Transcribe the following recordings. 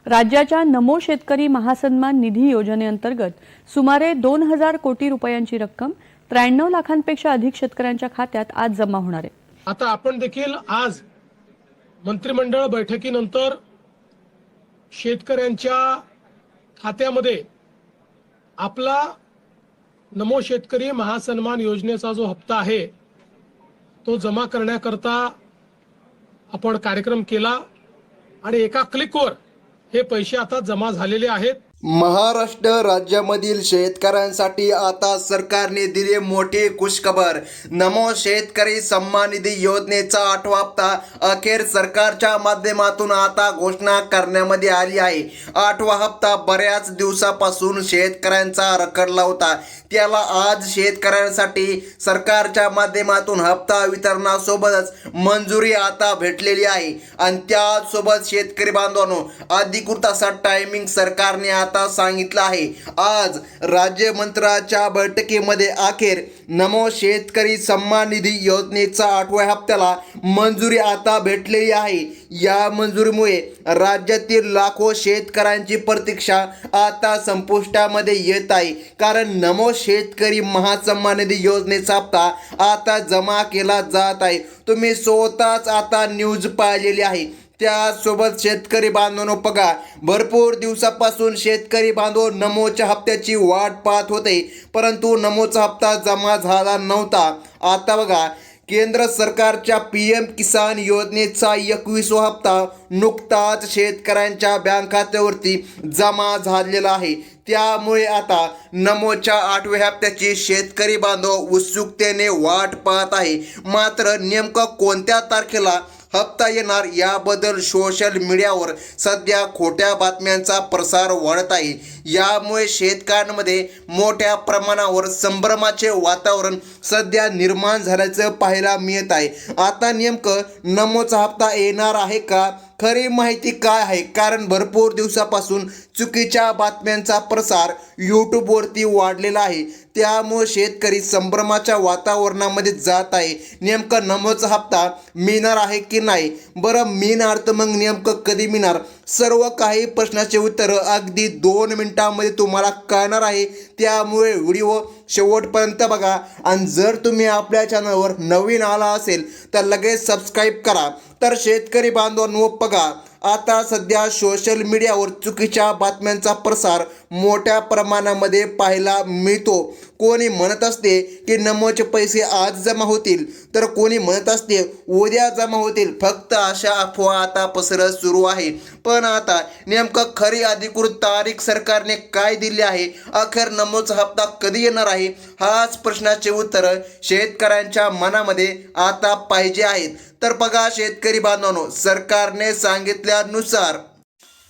राज्याच्या नमो शेतकरी महासन्मान निधी योजनेअंतर्गत सुमारे 2000 कोटी रुपयांची रक्कम 93 लाखांपेक्षा अधिक शेतकऱ्यांच्या खात्यात आज जमा होणार आहे। आता आपण देखील आज मंत्रिमंडळ बैठकीनंतर शेतकऱ्यांच्या खात्यामध्ये आपला नमो शेतकरी महासन्मान योजनेचा जो हप्ता आहे तो जमा करण्याकरता आपण कार्यक्रम केला आणि एका क्लिकवर हे पैसे आता जमा झालेले आहेत। महाराष्ट्र राज्यामधील शेतकऱ्यांसाठी आता सरकारने दिली मोठी खुशखबर। नमो शेतकरी सन्मान निधी योजनेचा 8वा हप्ता अखेर सरकारच्या माध्यमातून आता घोषणा करण्यामध्ये आली आहे। 8वा हप्ता बऱ्याच दिवसापासून शेतकऱ्यांचा रखडला होता, त्याला आज शेतकऱ्यांसाठी सरकारच्या माध्यमातून हप्ता वितरणासोबतच मंजुरी आता भेटलेली आहे आणि त्यासोबत शेतकरी बांधवांनो अधिकृत असा टायमिंग सरकारने आता सांगितलं आहे। आज राज्य मंत्र्यांच्या बैठकीमध्ये अखेर नमो शेतकरी सन्मान निधी योजनेचा 8व्या हप्त्याला मंजुरी आता भेटलेली आहे। या मंजुरीमुळे राज्यातील लाखो शेतकऱ्यांची प्रतीक्षा आता संपुष्टामध्ये येत आहे, कारण नमो शेतकरी महासन्मान निधी योजनेचा हप्ता आता जमा केला जात आहे। तुम्ही स्वतःच आता न्यूज पाहिलेली आहे। त्यासोबत शेतकरी बांधवांनो बघा, भरपूर दिवसापासून शेतकरी बांधव नमोच्या हप्त्याची वाट पाहत होते, परंतु नमोचा हप्ता जमा झाला नव्हता। आता बघा, केंद्र सरकारच्या PM किसान योजनेचा 21वा हप्ता नुकताच शेतकऱ्यांच्या बँक खात्यावरती जमा झालेला आहे। त्यामुळे आता नमोच्या 8व्या हप्त्याची शेतकरी बांधव उत्सुकतेने वाट पाहत आहे। मात्र नेमकं कोणत्या तारखेला हप्ता येणार याबद्दल सोशल मीडियावर सध्या खोट्या बातम्यांचा प्रसार वाढत आहे। यामुळे शेतकऱ्यांमध्ये मोठ्या प्रमाणावर संभ्रमाचे वातावरण सध्या निर्माण झाल्याचं पाहायला मिळत आहे। आता नेमकं नमोचा हप्ता येणार आहे का, खरी माहिती काय आहे? कारण भरपूर दिवसापासून चुकीच्या बातम्यांचा प्रसार यूट्यूबवरती वाढलेला आहे, त्यामुळे शेतकरी संभ्रमाच्या वातावरणामध्ये जात आहे। नेमकं नमोचा हप्ता मिळणार आहे की नाही, बरं मिळणार तर मग नेमकं कधी मिळणार, सर्व काही प्रश्नाचे उत्तर अगदी 2 मिनिटांमध्ये तुम्हाला कळणार आहे। त्यामुळे व्हिडिओ शेवटपर्यंत बघा आणि जर तुम्ही आपल्या चॅनलवर नवीन आला असेल तर लगेच सबस्क्राईब करा। तर शेतकरी बांधवांनो बघा, आता सध्या सोशल मीडियावर चुकीच्या बातम्यांचा प्रसार मोठ्या प्रमाणामध्ये पाहायला मिळतो। कोणी म्हणत असते की नमोचे पैसे आज जमा होतील, तर कोणी म्हणत असते उद्या जमा होतील। फक्त अशा अफवा आता पसरत सुरू आहे। पण आता नेमकं खरी अधिकृत तारीख सरकारने काय दिली आहे, अखेर नमोचा हप्ता कधी येणार आहे, हाच प्रश्नाचे उत्तर शेतकऱ्यांच्या मनामध्ये आता पाहिजे आहेत। तर बघा शेतकरी बांधवांनो, सरकारने सांगितल्यानुसार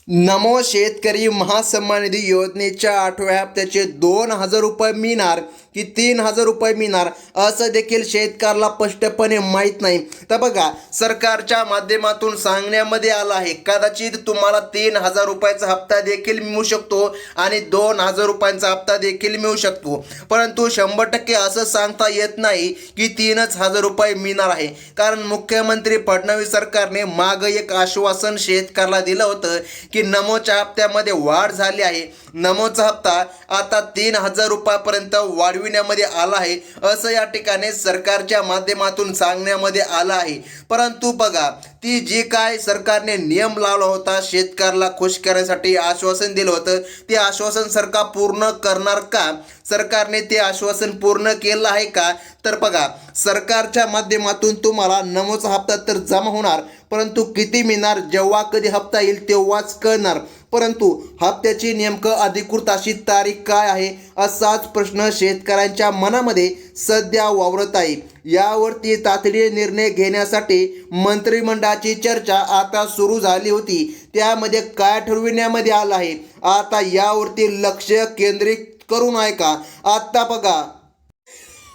नमो शेतकरी महासन्मान निधी योजनेच्या 8व्या हप्त्याचे 2000 रुपये मिळणार की 3000 रुपये मिळणार असं देखील शेतकऱ्याला स्पष्टपणे माहीत नाही। तर बघा, सरकारच्या माध्यमातून सांगण्यामध्ये आलं आहे कदाचित तुम्हाला 3000 रुपयाचा हप्ता देखील मिळू शकतो आणि 2000 रुपयांचा हप्ता देखील मिळू शकतो, परंतु 100% असं सांगता येत नाही की 3000 रुपये मिळणार आहे। कारण मुख्यमंत्री फडणवीस सरकारने मागं एक आश्वासन शेतकऱ्याला दिलं होतं की नमोच्या हप्त्यामध्ये वाढ झाली आहे, नमोचा हप्ता आता 3000 रुपयापर्यंत वाढविण्यामध्ये आला आहे असं या ठिकाणी सरकारच्या माध्यमातून सांगण्यामध्ये आलं आहे। परंतु बघा, ती जी काय सरकारने नियम लावला होता, शेतकऱ्याला खुश करण्यासाठी आश्वासन दिलं होतं, ते आश्वासन सरकार पूर्ण करणार का, सरकारने ते आश्वासन पूर्ण केलं आहे का? तर बघा, सरकारच्या माध्यमातून तुम्हाला नमोचा हप्ता तर जमा होणार, परंतु किती मिळणार जेव्हा कधी हप्ता येईल तेव्हाच कळणार। परंतु हप्त्याची नेमकं अधिकृत अशी तारीख काय आहे असाच प्रश्न शेतकऱ्यांच्या मनामध्ये सध्या वावरत आहे। यावरती तातडीने निर्णय घेण्यासाठी मंत्रिमंडळाची चर्चा आता सुरू झाली होती, त्यामध्ये काय ठरविण्यामध्ये आलं आहे आता यावरती लक्ष केंद्रित करून आहे का? आता बघा,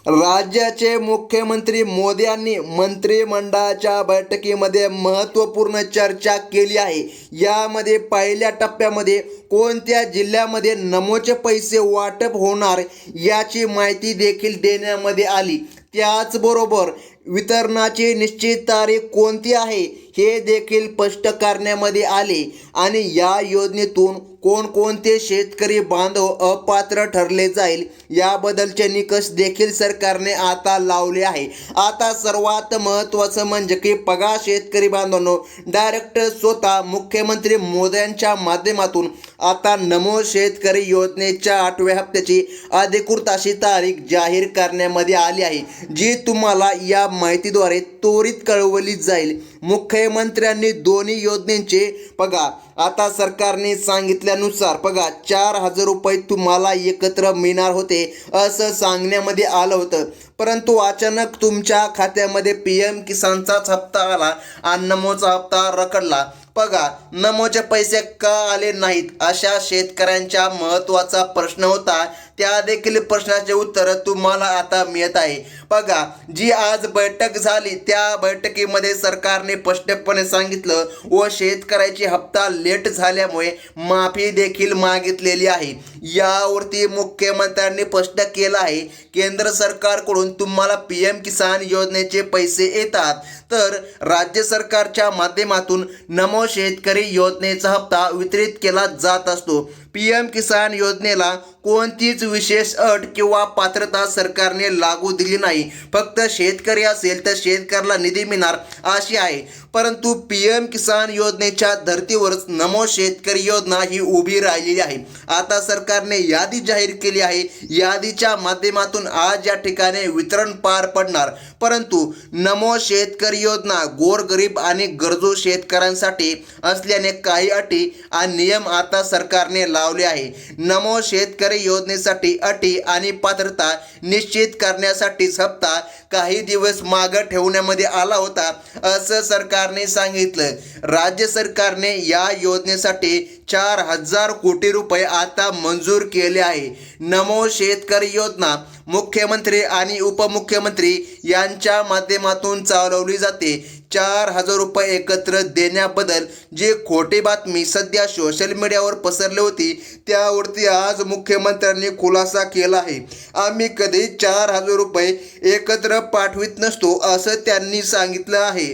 राज्याचे मुख्यमंत्री मोदी यांनी मंत्रिमंडळाच्या बैठकीमध्ये महत्त्वपूर्ण चर्चा केली आहे। यामध्ये पहिल्या टप्प्यामध्ये कोणत्या जिल्ह्यामध्ये नमोचे पैसे वाटप होणार याची माहिती देखील देण्यामध्ये आली। त्याचबरोबर वितरणाची निश्चित तारीख कोणती आहे हे देखील स्पष्ट करण्यामध्ये आले आणि या योजनेतून कोणकोणते शेतकरी बांधव अपात्र ठरले जाईल याबद्दलचे निकष देखील सरकारने आता लावले आहे. आता सर्वात महत्त्वाचं म्हणजे की बघा शेतकरी बांधवांनो, डायरेक्ट स्वतः मुख्यमंत्री मोदयांच्या माध्यमातून आता नमो शेतकरी योजनेच्या 8व्या हप्त्याची अधिकृत अशी तारीख जाहीर करण्यामध्ये आली आहे, जी तुम्हाला या माहितीद्वारे त्वरित कळवली जाईल. मुख्यमंत्र्यांनी दोन्ही योजनेचे बघा आता सरकारने सांगितल्यानुसार बघा 4,000 रुपये तुम्हाला एकत्र मिळणार होते असं सांगण्यामध्ये आलं होतं. परंतु अचानक तुमच्या खात्यामध्ये PM किसानचाच हप्ता आला आणि नमोचा हप्ता रखडला. बघा नमोचे पैसे का आले नाहीत अशा शेतकऱ्यांचा महत्त्वाचा प्रश्न होता. त्या देखील प्रश्नाचे उत्तर तुम्हाला आता मिळत आहे. बघा जी आज बैठक झाली त्या बैठकीमध्ये सरकारने स्पष्टपणे सांगितलं व शेतकऱ्याची हप्ता लेट झाल्यामुळे माफी देखील मागितलेली आहे. यावरती मुख्यमंत्र्यांनी स्पष्ट केलं आहे केंद्र सरकारकडून तुम्हाला PM किसान योजनेचे पैसे येतात तर राज्य सरकारच्या माध्यमातून नमो शेतकरी योजनेचा हप्ता वितरित केला जात असतो. PM किसान योजनेला कोणतीच विशेष अट किंवा पात्रता सरकारने लागू दिली नाही. फक्त शेतकरी असेल तर शेतकऱ्याला निधी मिळणार अशी आहे. परंतु PM किसान योजनेच्या धर्तीवरच नमो शेतकरी योजना ही उभी राहिलेली आहे. आता सरकारने यादी जाहीर केली आहे. यादीच्या माध्यमातून आज या ठिकाणी वितरण पार पडणार. परंतु नमो शेतकरी योजना गोरगरीब आणि गरजू शेतकऱ्यांसाठी असल्याने काही अटी आणि नियम आता सरकारने लावले आहे. नमो शेतकरी योजनेसाठी अटी आणि पात्रता निश्चित करण्यासाठीच हप्ता काही दिवस मागे ठेवण्यामध्ये आला होता असं सरकारने सांगितलं. राज्य सरकारने या योजनेसाठी 4,000 कोटी रुपये आता मंजूर केले आहे. नमो शेतकरी योजना मुख्यमंत्री आणि उपमुख्यमंत्री यांच्या माध्यमातून चालवली जाते. 4,000 रुपये एकत्र देण्याबद्दल जी खोटी बातमी सध्या सोशल मीडियावर पसरली होती त्यावरती आज मुख्यमंत्र्यांनी खुलासा केला आहे. आम्ही कधी 4,000 रुपये एकत्र पाठवित नसतो असं त्यांनी सांगितलं आहे.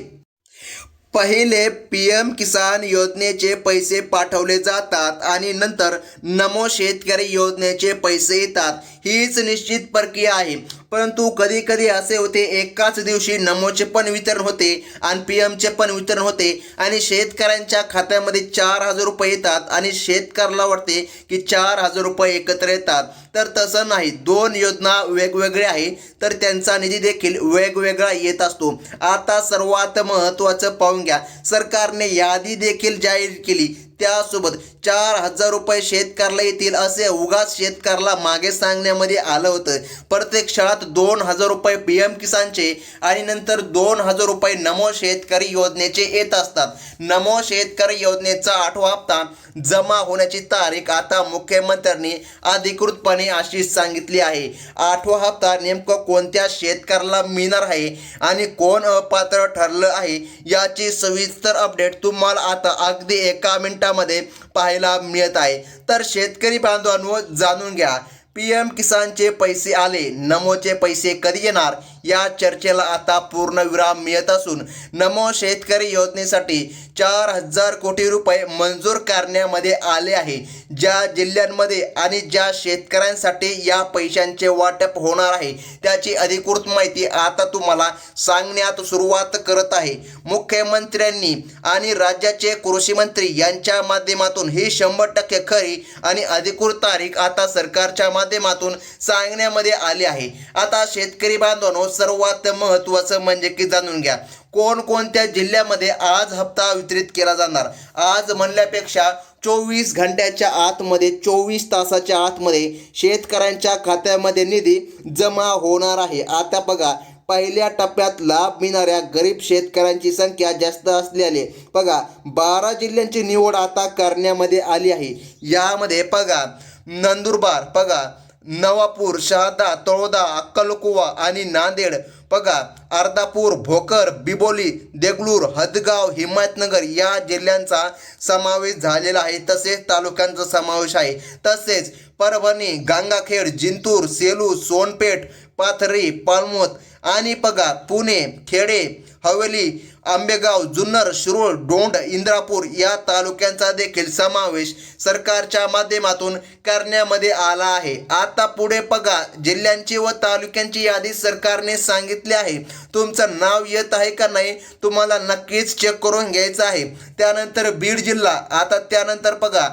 पहिले PM किसान योजनेचे पैसे पाठवले जातात आणि नंतर नमो शेतकरी योजनेचे पैसे येतात. हीच निश्चित प्रक्रिया आहे. परंतु कधी कधी असे होते एकाच दिवशी नमोचे पण वितरण होते आणि PMचे पण वितरण होते आणि शेतकऱ्यांच्या खात्यामध्ये 4,000 रुपये येतात आणि शेतकऱ्याला वाटते की 4,000 रुपये एकत्र येतात. तर तसं नाही. दोन योजना वेगवेगळ्या आहे तर त्यांचा निधी देखील वेगवेगळा येत असतो. आता सर्वात महत्त्वाचं पाहून घ्या, सरकारने यादी देखील जाहीर केली. त्यासोबत 4,000 रुपये शेतकऱ्याला येतील असे उगाच शेतकऱ्याला मागे सांगण्यामध्ये आलं होतं. प्रत्यक्षात 2,000 रुपये PM किसानचे आणि नंतर 2,000 रुपये नमो शेतकरी योजनेचे येत असतात. नमो शेतकरी योजनेचा 8वा हप्ता जमा होण्याची तारीख आता मुख्यमंत्र्यांनी अधिकृतपणे अशी सांगितली आहे. 8वा हप्ता नेमकं कोणत्या शेतकऱ्याला मिळणार आहे आणि कोण अपात्र ठरलं आहे याची सविस्तर अपडेट तुम्हाला आता अगदी एका मिनिटामध्ये पाहायला मिळत आहे. तर शेतकरी बांधवांनो जाणून घ्या, PM किसानचे पैसे आले, नमोचे पैसे कधी येणार या चर्चेला आता पूर्णविराम मिळत असून नमो शेतकरी योजनेसाठी 4,000 कोटी रुपये मंजूर करण्यामध्ये आले आहे. ज्या जिल्ह्यांमध्ये आणि ज्या शेतकऱ्यांसाठी या पैशांचे वाटप होणार आहे त्याची अधिकृत माहिती आता तुम्हाला सांगण्यात सुरुवात करत आहे. मुख्यमंत्र्यांनी आणि राज्याचे कृषी मंत्री यांच्या माध्यमातून ही 100% खरी आणि अधिकृत तारीख आता सरकारच्या माध्यमातून सांगण्यामध्ये आली आहे. आता शेतकरी बांधवांनो सर्वात महत्त्वाचं म्हणजे की जाणून घ्या कोणकोणत्या जिल्ह्यामध्ये आज हप्ता वितरित केला जाणार. आज म्हणल्यापेक्षा 24 घंट्याच्या आतमध्ये 24 तासाच्या आतमध्ये शेतकऱ्यांच्या खात्यामध्ये निधी जमा होणार आहे. आता बघा पहिल्या टप्प्यात लाभ मिळणाऱ्या गरीब शेतकऱ्यांची संख्या जास्त असल्याने बघा 12 जिल्ह्यांची निवड आता करण्यामध्ये आली आहे. यामध्ये बघा नंदुरबार, बघा नवापूर, शहादा, तळोदा, अक्कलकुवा आणि नांदेड, बघा अर्धापूर, भोकर, बिबोली, देगलूर, हदगाव, हिमायतनगर या जिल्ह्यांचा समावेश झालेला आहे. तसेच तालुक्यांचा समावेश आहे. तसेच परभणी, गंगाखेड, जिंतूर, सेलू, सोनपेठ, पाथरी, पालमोत आणि बघा पुणे, खेडे, हवेली आंबेगाव, जुन्नर, शिरूर, डोंड, इंद्रापूर या तालुक्यांचा देखील समावेश सरकारच्या माध्यमातून करण्यामध्ये आला आहे. आता पुढे बघा, जिल्ह्यांची व तालुक्यांची यादी सरकारने सांगितली आहे. तुमचं नाव येत आहे का नाही तुम्हाला नक्कीच चेक करून घ्यायचं आहे. त्यानंतर बीड जिल्हा, आता त्यानंतर बघा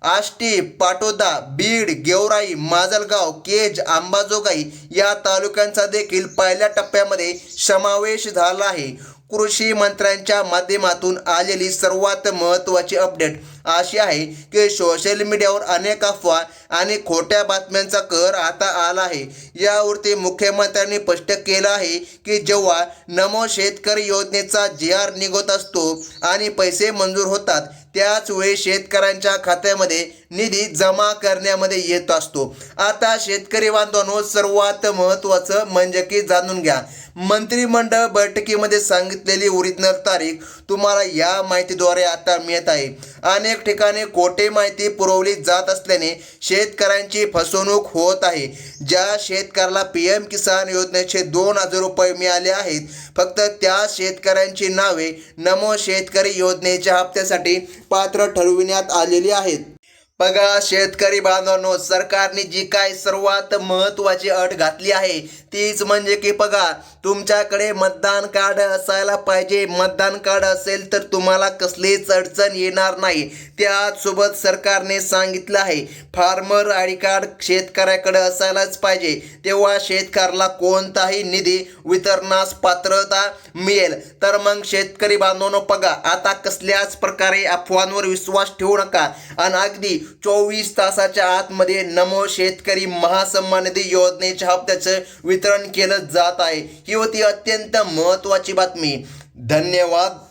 आष्टी, पाटोदा, बीड, गेवराई, माजलगाव, केज, अंबाजोगाई या तालुक्यांचा देखील पहिल्या टप्प्यामध्ये समावेश झाला आहे. कृषी मंत्र्यांच्या माध्यमातून आलेली सर्वात महत्त्वाची अपडेट अशी आहे की सोशल मीडियावर अनेक अफवा आणि खोट्या बातम्यांचा कहर आता आला आहे. यावरती मुख्यमंत्र्यांनी स्पष्ट केलं आहे की जेव्हा नमो शेतकरी योजनेचा GR निघत असतो आणि पैसे मंजूर होतात त्याच वेळी शेतकऱ्यांच्या खात्यामध्ये निधी जमा करण्यामध्ये येत असतो. आता शेतकरी बांधवांनो, सर्वात महत्त्वाचं म्हणजे की जाणून घ्या, मंत्रिमंडळ बैठकीमध्ये सांगितलेली ओरिजिनल तारीख तुम्हाला या माहितीद्वारे आता मिळत आहे. अनेक ठिकाणी खोटी माहिती पुरवली जात असल्याने शेतकऱ्यांची फसवणूक होत आहे. ज्या शेतकऱ्याला PM किसान योजनेचे 2,000 रुपये मिळाले आहेत, फक्त त्या शेतकऱ्यांची नावे नमो शेतकरी योजनेच्या हप्त्यासाठी पात्र ठरविण्यात आलेली आहेत. बघा शेतकरी बांधवांनो, सरकारने जी काय सर्वात महत्त्वाची अट घातली आहे तीच म्हणजे की बघा, तुमच्याकडे मतदान कार्ड असायला पाहिजे. मतदान कार्ड असेल तर तुम्हाला कसलीच अडचण येणार नाही. त्याचसोबत सरकारने सांगितलं आहे फार्मर ID कार्ड शेतकऱ्याकडे असायलाच पाहिजे, तेव्हा शेतकऱ्याला कोणताही निधी वितरणास पात्रता मिळेल. तर मग शेतकरी बांधवांनो बघा, आता कसल्याच प्रकारे अफवांवर विश्वास ठेवू नका आणि अगदी 24 तासाच्या आतमध्ये नमो शेतकरी महासन्मान निधी योजनेच्या हप्त्याचं वितरण केलं जात आहे. ही होती अत्यंत महत्त्वाची बातमी. धन्यवाद.